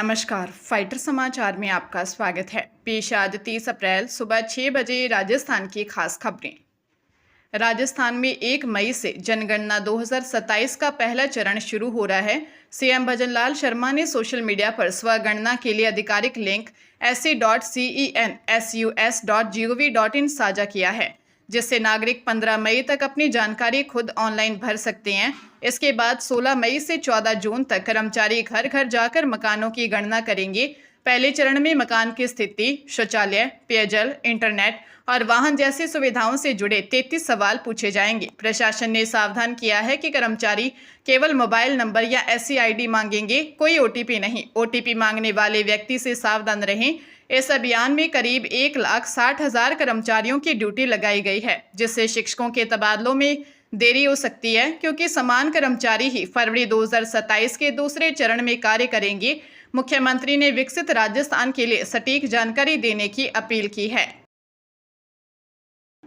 नमस्कार, फाइटर समाचार में आपका स्वागत है। पेश आज 30 अप्रैल सुबह 6 बजे राजस्थान की खास खबरें। राजस्थान में 1 मई से जनगणना 2027 का पहला चरण शुरू हो रहा है। सीएम भजनलाल शर्मा ने सोशल मीडिया पर स्वगणना के लिए आधिकारिक लिंक se.census.gov.in साझा किया है, जिससे नागरिक 15 मई तक अपनी जानकारी खुद ऑनलाइन भर सकते हैं। इसके बाद 16 मई से 14 जून तक कर्मचारी घर घर जाकर मकानों की गणना करेंगे। पहले चरण में मकान की स्थिति, शौचालय, पेयजल, इंटरनेट और वाहन जैसी सुविधाओं से जुड़े 33 सवाल पूछे जाएंगे। प्रशासन ने सावधान किया है कि कर्मचारी केवल मोबाइल नंबर या ऐसी आईडी मांगेंगे, कोई ओटीपी नहीं। ओटीपी मांगने वाले व्यक्ति से सावधान रहें। इस अभियान में करीब 1,60,000 कर्मचारियों की ड्यूटी लगाई गई है, जिससे शिक्षकों के तबादलों में देरी हो सकती है, क्योंकि समान कर्मचारी ही फरवरी 2027 के दूसरे चरण में कार्य करेंगे। मुख्यमंत्री ने विकसित राजस्थान के लिए सटीक जानकारी देने की अपील की है।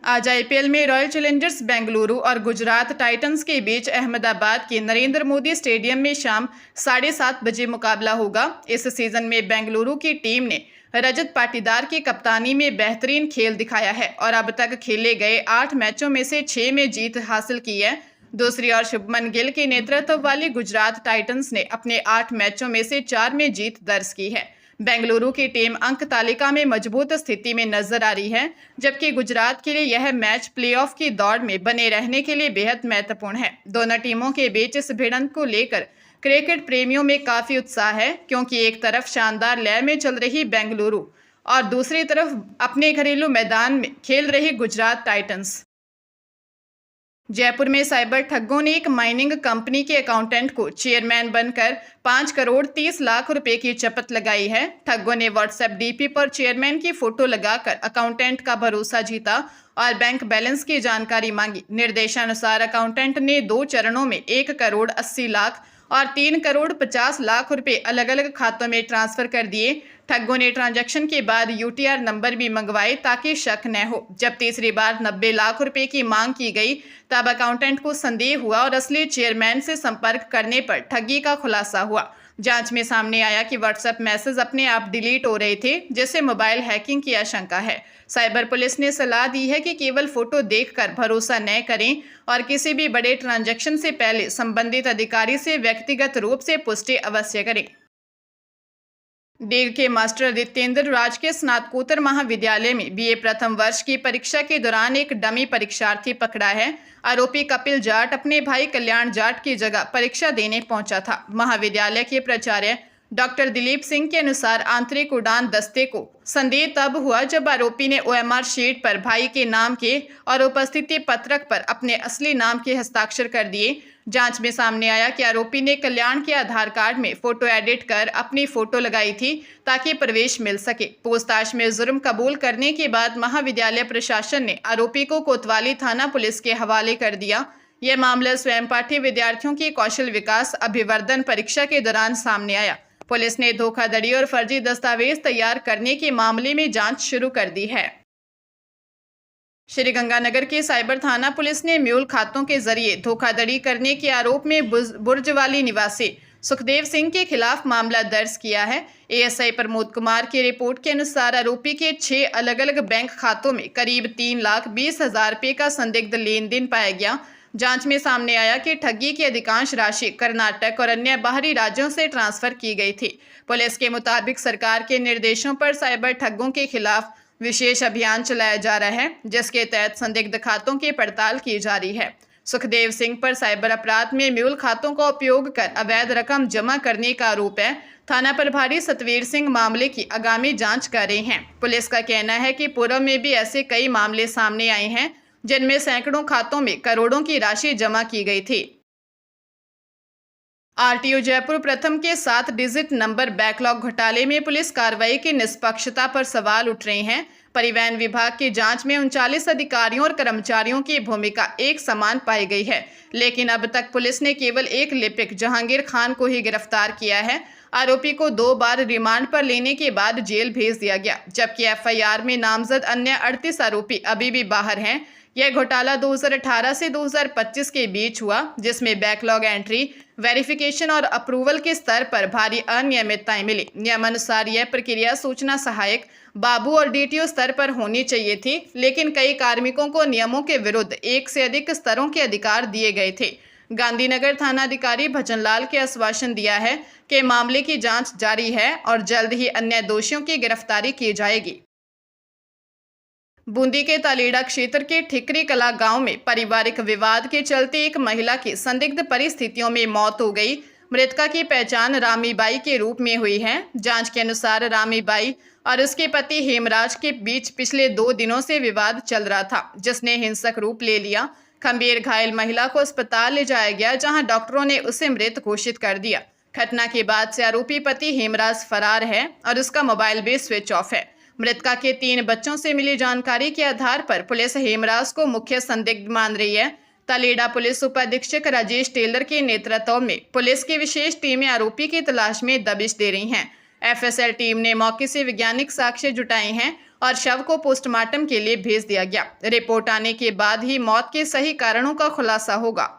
आज आईपीएल में रॉयल चैलेंजर्स बेंगलुरु और गुजरात टाइटंस के बीच अहमदाबाद के नरेंद्र मोदी स्टेडियम में शाम 7:30 बजे मुकाबला होगा। इस सीजन में बेंगलुरु की टीम ने रजत पाटीदार की कप्तानी में बेहतरीन खेल दिखाया है और अब तक खेले गए 8 मैचों में से 6 में जीत हासिल की है। दूसरी ओर शुभमन गिल के नेतृत्व वाली गुजरात टाइटंस ने अपने 8 मैचों में से 4 में जीत दर्ज की है। बेंगलुरु की टीम अंक तालिका में मजबूत स्थिति में नजर आ रही है, जबकि गुजरात के लिए यह मैच प्लेऑफ की दौड़ में बने रहने के लिए बेहद महत्वपूर्ण है। दोनों टीमों के बीच इस भिड़ंत को लेकर क्रिकेट प्रेमियों में काफी उत्साह है, क्योंकि एक तरफ शानदार लय में चल रही बेंगलुरु और दूसरी तरफ अपने घरेलू मैदान में खेल रही गुजरात टाइटंस। जयपुर में साइबर ठगों ने एक माइनिंग कंपनी के अकाउंटेंट को चेयरमैन बनकर 5 करोड़ 30 लाख रुपए की चपत लगाई है। ठगों ने व्हाट्सएप डीपी पर चेयरमैन की फोटो लगाकर अकाउंटेंट का भरोसा जीता और बैंक बैलेंस की जानकारी मांगी। निर्देशानुसार अकाउंटेंट ने 2 चरणों में 1 करोड़ 80 लाख और 3 करोड़ 50 लाख रुपए अलग अलग खातों में ट्रांसफर कर दिए। ठगों ने ट्रांजैक्शन के बाद यूटीआर नंबर भी मंगवाए ताकि शक न हो। जब तीसरी बार 90 लाख रुपए की मांग की गई, तब अकाउंटेंट को संदेह हुआ और असली चेयरमैन से संपर्क करने पर ठगी का खुलासा हुआ। जांच में सामने आया कि व्हाट्सएप मैसेज अपने आप डिलीट हो रहे थे, जिससे मोबाइल हैकिंग की आशंका है। साइबर पुलिस ने सलाह दी है कि केवल फोटो देखकर भरोसा न करें और किसी भी बड़े ट्रांजैक्शन से पहले संबंधित अधिकारी से व्यक्तिगत रूप से पुष्टि अवश्य करें। डीग के मास्टर रितेंद्र राज के स्नातकोत्तर महाविद्यालय में बीए प्रथम वर्ष की परीक्षा के दौरान एक डमी परीक्षार्थी पकड़ा है। आरोपी कपिल जाट अपने भाई कल्याण जाट की जगह परीक्षा देने पहुंचा था। महाविद्यालय के प्राचार्य डॉक्टर दिलीप सिंह के अनुसार आंतरिक उड़ान दस्ते को संदेह तब हुआ जब आरोपी ने ओएमआर शीट पर भाई के नाम के और उपस्थिति पत्रक पर अपने असली नाम के हस्ताक्षर कर दिए। जांच में सामने आया कि आरोपी ने कल्याण के आधार कार्ड में फोटो एडिट कर अपनी फोटो लगाई थी ताकि प्रवेश मिल सके। पूछताछ में जुर्म कबूल करने के बाद महाविद्यालय प्रशासन ने आरोपी को कोतवाली थाना पुलिस के हवाले कर दिया। यह मामला स्वयं पाठी विद्यार्थियों की कौशल विकास अभिवर्धन परीक्षा के दौरान सामने आया। पुलिस ने धोखाधड़ी और फर्जी दस्तावेज तैयार करने के मामले में जांच शुरू कर दी है। श्रीगंगानगर के साइबर थाना पुलिस ने म्यूल खातों के जरिए धोखाधड़ी करने के आरोप में बुर्जवाली निवासी सुखदेव सिंह के खिलाफ मामला दर्ज किया है। एएसआई प्रमोद कुमार की रिपोर्ट के अनुसार आरोपी के 6 अलग अलग बैंक खातों में करीब 3,20,000 रुपये का संदिग्ध लेन देन पाया गया। जांच में सामने आया कि ठगी की अधिकांश राशि कर्नाटक और अन्य बाहरी राज्यों से ट्रांसफर की गई थी। पुलिस के मुताबिक सरकार के निर्देशों पर साइबर ठगों के खिलाफ विशेष अभियान चलाया जा रहा है, जिसके तहत संदिग्ध खातों की पड़ताल की जा रही है। सुखदेव सिंह पर साइबर अपराध में म्यूल खातों का उपयोग कर अवैध रकम जमा करने का आरोप है। थाना प्रभारी सतवीर सिंह मामले की आगामी जांच कर रहे हैं। पुलिस का कहना है कि पूर्व में भी ऐसे कई मामले सामने आए हैं, जिनमें सैकड़ों खातों में करोड़ों की राशि जमा की गई थी। आरटीओ जयपुर प्रथम के 7 डिजिट नंबर बैकलॉग घोटाले में पुलिस कार्रवाई की निष्पक्षता पर सवाल उठ रहे हैं। परिवहन विभाग की जांच में 39 अधिकारियों और कर्मचारियों की भूमिका एक समान पाई गई है, लेकिन अब तक पुलिस ने केवल एक लिपिक जहांगीर खान को ही गिरफ्तार किया है। आरोपी को 2 बार रिमांड पर लेने के बाद जेल भेज दिया गया, जबकि एफआईआर में नामजद अन्य 38 आरोपी अभी भी बाहर हैं। यह घोटाला 2018 से 2025 के बीच हुआ, जिसमें बैकलॉग एंट्री, वेरिफिकेशन और अप्रूवल के स्तर पर भारी अनियमितताएं मिली। नियमानुसार यह प्रक्रिया सूचना सहायक, बाबू और डीटीओ स्तर पर होनी चाहिए थी, लेकिन कई कार्मिकों को नियमों के विरुद्ध एक से अधिक स्तरों के अधिकार दिए गए थे। गांधीनगर थानाधिकारी भजनलाल के आश्वासन दिया है कि मामले की जांच जारी है और जल्द ही अन्य दोषियों की गिरफ्तारी की जाएगी। बूंदी के तालेड़ा क्षेत्र के ठिकरी कला गांव में पारिवारिक विवाद के चलते एक महिला की संदिग्ध परिस्थितियों में मौत हो गई। मृतका की पहचान रामीबाई के रूप में हुई है। जांच के अनुसार रामीबाई और उसके पति हेमराज के बीच पिछले 2 दिनों से विवाद चल रहा था, जिसने हिंसक रूप ले लिया। गंभीर घायल महिला को अस्पताल ले जाया गया, जहां डॉक्टरों ने उसे मृत घोषित कर दिया। घटना के बाद से आरोपी पति हेमराज फरार है और उसका मोबाइल भी स्विच ऑफ है। मृतका के 3 बच्चों से मिली जानकारी के आधार पर पुलिस हेमराज को मुख्य संदिग्ध मान रही है। तालेड़ा पुलिस उपाधीक्षक राजेश टेलर के नेतृत्व में पुलिस की विशेष टीमें आरोपी की तलाश में दबिश दे रही हैं। एफएसएल टीम ने मौके से वैज्ञानिक साक्ष्य जुटाए हैं और शव को पोस्टमार्टम के लिए भेज दिया गया। रिपोर्ट आने के बाद ही मौत के सही कारणों का खुलासा होगा।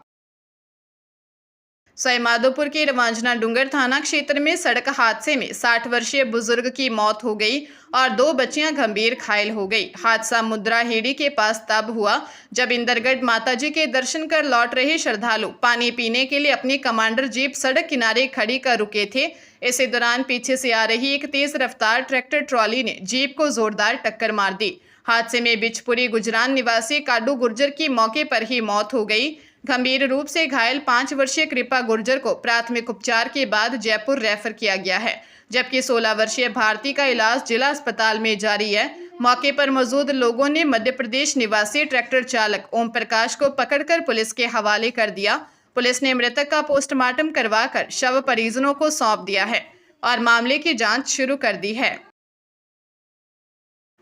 सवाईमाधोपुर के रवांजना डूंगर थाना क्षेत्र में सड़क हादसे में 60 वर्षीय बुजुर्ग की मौत हो गई और 2 बच्चियां गंभीर घायल हो गई। हादसा मुद्राहेड़ी के पास तब हुआ जब इंदरगढ़ माताजी के दर्शन कर लौट रहे श्रद्धालु पानी पीने के लिए अपनी कमांडर जीप सड़क किनारे खड़ी कर रुके थे। इसी दौरान पीछे से आ रही एक तेज रफ्तार ट्रैक्टर ट्रॉली ने जीप को जोरदार टक्कर मार दी। हादसे में बिचपुरी गुजरान निवासी काडू गुर्जर की मौके पर ही मौत हो गई। गंभीर रूप से घायल 5 वर्षीय कृपा गुर्जर को प्राथमिक उपचार के बाद जयपुर रेफर किया गया है, जबकि 16 वर्षीय भारती का इलाज जिला अस्पताल में जारी है। मौके पर मौजूद लोगों ने मध्य प्रदेश निवासी ट्रैक्टर चालक ओम प्रकाश को पकड़कर पुलिस के हवाले कर दिया। पुलिस ने मृतक का पोस्टमार्टम करवाकर शव परिजनों को सौंप दिया है और मामले की जांच शुरू कर दी है।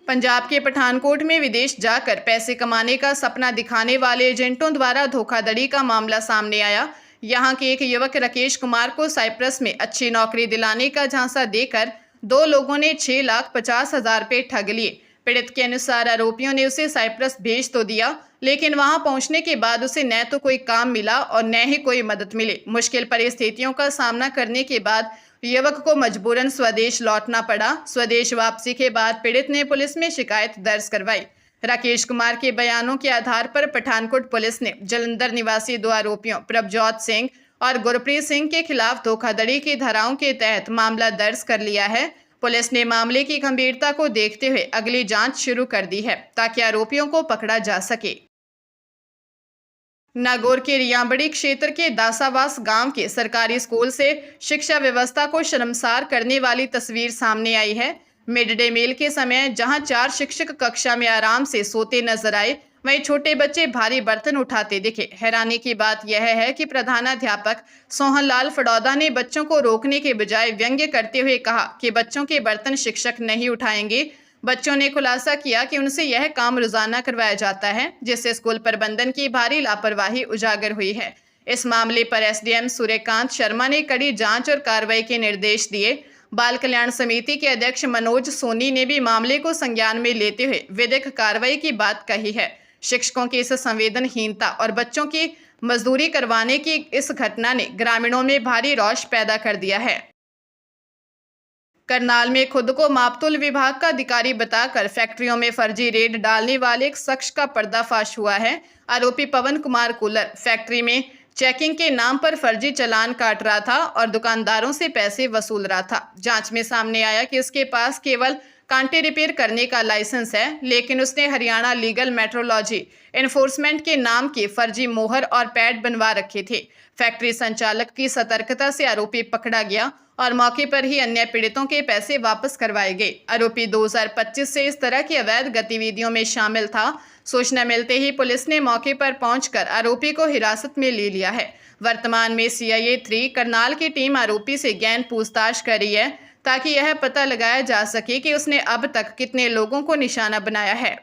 पंजाब के पठानकोट में विदेश जाकर पैसे कमाने का सपना दिखाने वाले एजेंटों द्वारा धोखाधड़ी का मामला सामने आया। यहां के एक युवक राकेश कुमार को साइप्रस में अच्छी नौकरी दिलाने का झांसा देकर 2 लोगों ने 6,50,000 रुपये ठग लिए। पीड़ित के अनुसार आरोपियों ने उसे साइप्रस भेज तो दिया, लेकिन वहां पहुंचने के बाद उसे न तो कोई काम मिला और न ही कोई मदद मिली। मुश्किल परिस्थितियों का सामना करने के बाद युवक को मजबूरन स्वदेश लौटना पड़ा। स्वदेश वापसी के बाद पीड़ित ने पुलिस में शिकायत दर्ज करवाई। राकेश कुमार के बयानों के आधार पर पठानकोट पुलिस ने जलंधर निवासी 2 आरोपियों प्रभजोत सिंह और गुरप्रीत सिंह के खिलाफ धोखाधड़ी की धाराओं के तहत मामला दर्ज कर लिया है। पुलिस ने मामले की गंभीरता को देखते हुए अगली जांच शुरू कर दी है ताकि आरोपियों को पकड़ा जा सके। नागौर के रियांबड़ी क्षेत्र के दासावास गांव के सरकारी स्कूल से शिक्षा व्यवस्था को शर्मसार करने वाली तस्वीर सामने आई है। मिड डे मील के समय जहां 4 शिक्षक कक्षा में आराम से सोते नजर आए, वहीं छोटे बच्चे भारी बर्तन उठाते दिखे। हैरानी की बात यह है कि प्रधानाध्यापक सोहनलाल फड़ौदा ने बच्चों को रोकने के बजाय व्यंग्य करते हुए कहा कि बच्चों के बर्तन शिक्षक नहीं उठाएंगे। बच्चों ने खुलासा किया कि उनसे यह काम रोजाना करवाया जाता है, जिससे स्कूल प्रबंधन की भारी लापरवाही उजागर हुई है। इस मामले पर एसडीएम सूर्यकांत शर्मा ने कड़ी जांच और कार्रवाई के निर्देश दिए। बाल कल्याण समिति के अध्यक्ष मनोज सोनी ने भी मामले को संज्ञान में लेते हुए विधिक कार्रवाई की बात कही है। शिक्षकों की इस संवेदनहीनता और बच्चों की मजदूरी करवाने की इस घटना ने ग्रामीणों में भारी रोष पैदा कर दिया है। करनाल में खुद को मापतोल विभाग का अधिकारी बताकर फैक्ट्रियों में फर्जी रेड डालने वाले एक शख्स का पर्दाफाश हुआ है। आरोपी पवन कुमार कुलर फैक्ट्री में चेकिंग के नाम पर फर्जी चालान काट रहा था और दुकानदारों से पैसे वसूल रहा था। जांच में सामने आया कि उसके पास केवल कांटे रिपेयर करने का लाइसेंस है, लेकिन उसने हरियाणा लीगल मेट्रोलॉजी एनफोर्समेंट के नाम के फर्जी मोहर और पैड बनवा रखे थे। फैक्ट्री संचालक की सतर्कता से आरोपी पकड़ा गया और मौके पर ही अन्य पीड़ितों के पैसे वापस करवाए गए। आरोपी 2025 से इस तरह की अवैध गतिविधियों में शामिल था। सूचना मिलते ही पुलिस ने मौके पर पहुंचकर आरोपी को हिरासत में ले लिया है। वर्तमान में CIA 3 करनाल की टीम आरोपी से गहन पूछताछ कर रही है ताकि यह पता लगाया जा सके कि उसने अब तक कितने लोगों को निशाना बनाया है।